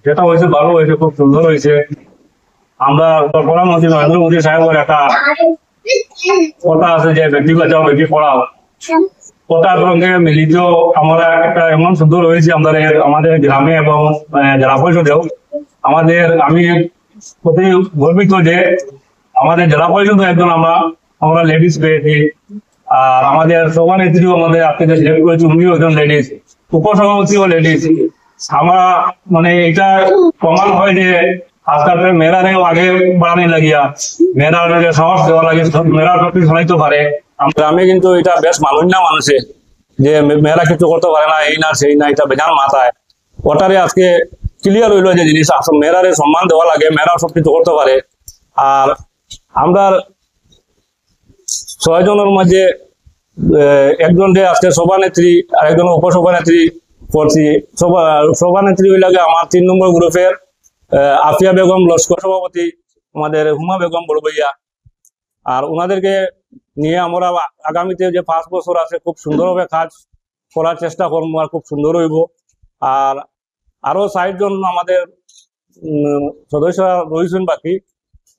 যেটা হয়েছে ভালো হয়েছে, খুব সুন্দর হয়েছে। আমরা প্রধানমন্ত্রী নরেন্দ্র মোদী সাহেবের একটা কথা আছে যে বেটি বাঁচাও বেটি পড়াও, কথার সঙ্গে মিলিত আমরা একটা এমন সুন্দর হয়েছে আমাদের গ্রামে এবং জেলা পরিষদেও। আমি খুবই গর্বিত যে আমাদের জেলা পরিষদে একজন আমরা আমরা লেডিস পেয়েছি। আর আমাদের সভানেত্রীও আমাদের আপনাদের সিলেক্ট করেছি, উনিও একজন লেডিস, উপসভাপতিও লেডিস। আমরা মানে এটা প্রমাণ হয় যে আজকাল মেয়েরারেও আগে বাড়ানি লাগিয়া মেয়েরা সাহস দেওয়া লাগে, মেয়েরা সত্যি চালাইতে পারে। গ্রামে কিন্তু এটা বেশ মানুষ না মানুষে যে মেয়েরা কিছু করতে পারে না, এই না সেই না, এটা বেজান মাথায় ওটারে আজকে ক্লিয়ার হইলো যে জিনিস মেয়েরারে সম্মান দেওয়া লাগে, মেয়েরাও সবকিছু করতে পারে। আর আমরা 6 জনের মাঝে একজন যে আজকে সভানেত্রী আর একজন উপসভানেত্রী করছি। সভানেত্রী হইলাগে আমার 3 নম্বর গ্রুপের আফিয়া বেগম, লস্কর সভাপতি আমাদের হুমা বেগম বড়বইয়া। আর ওনাদেরকে নিয়ে আমরা আগামীতে যে 5 বছর আছে খুব সুন্দরভাবে কাজ করার চেষ্টা করবো, আর খুব সুন্দর হইব। আর আরো 60 জন আমাদের সদস্যরা রয়েছেন বাকি,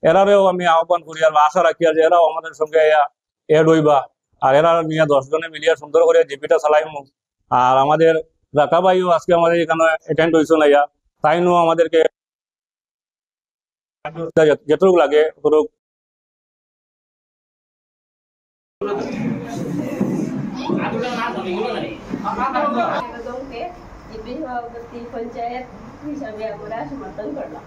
এরারেও আমি আহ্বান করি আর আশা রাখি যে এরাও আমাদের সঙ্গে এড হইবা। আর এরা নিয়ে 10 জনে মিলিয়ে সুন্দর করে জিপিটা চালাইমু। আর আমাদের রাকা ভাইও আজকে আমাদের এখানে অ্যাটেন্ড হয়েছে না, তাইনও আমাদেরকে যেটুকু লাগে ততটুকু। পঞ্চায়েত হিসাবে আমরা সমর্থন করলাম।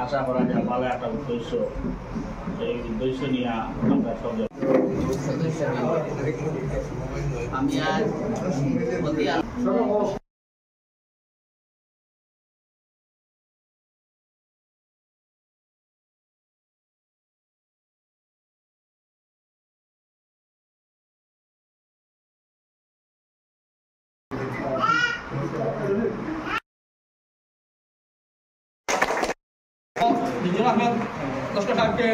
আশা করা যায় ভালো একটা উদ্দেশ্য, এই উদ্দেশ্য নিয়ে আমরা সব আমি আজ মিজানুর আহমেদ লস্কর সাহেবকে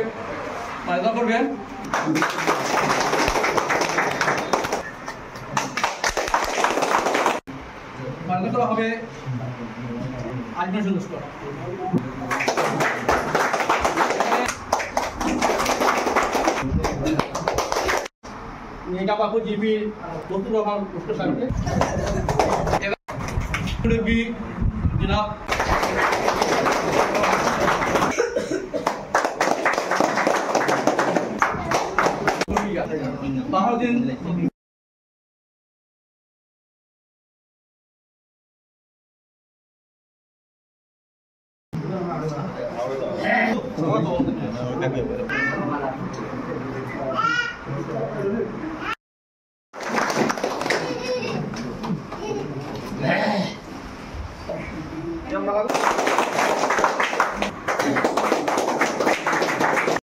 মাননীয় করবেন। মাননীয় করা হবে আজমের লস্কর। বাবু জিপি বন্ধুর রহমান লস্কর সাহেবকে জনাব বাহাউদ্দিন